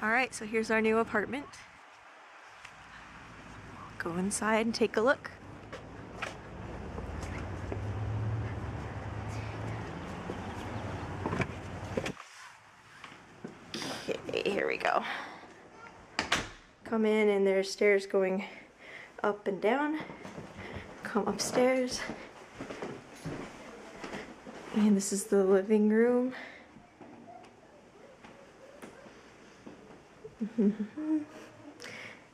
Alright, so here's our new apartment. Go inside and take a look. Okay, here we go. Come in and there's stairs going up and down. Come upstairs. And this is the living room.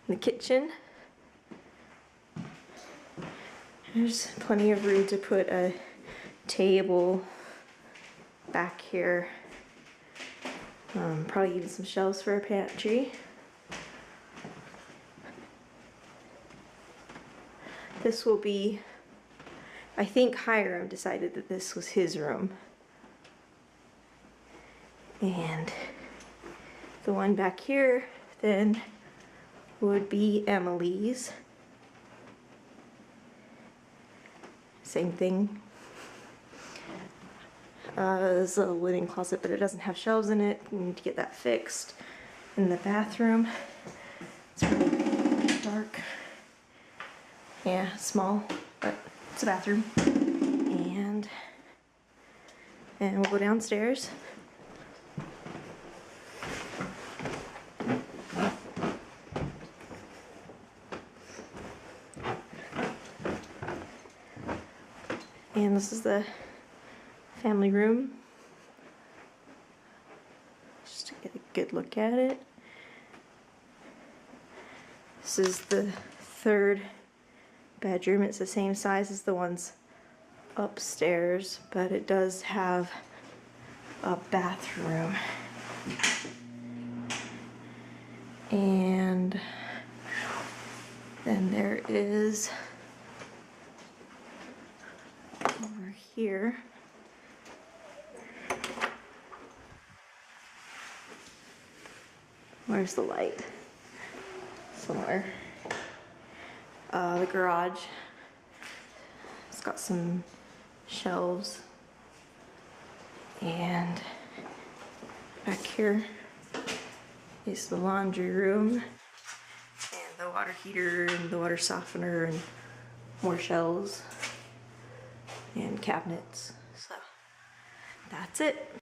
The kitchen. There's plenty of room to put a table back here. Probably even some shelves for a pantry. This will be, I think Hiram decided that this was his room. And the one back here then would be Emily's. Same thing. There's a linen closet, but it doesn't have shelves in it. You need to get that fixed. In the bathroom, it's really dark. Yeah, small, but it's a bathroom. And we'll go downstairs. And this is the family room. Just to get a good look at it. This is the third bedroom. It's the same size as the ones upstairs, but it does have a bathroom. And then there is over here where's the light? Somewhere. The garage. It's got some shelves. And back here is the laundry room. And the water heater and the water softener and more shelves. And cabinets. So that's it.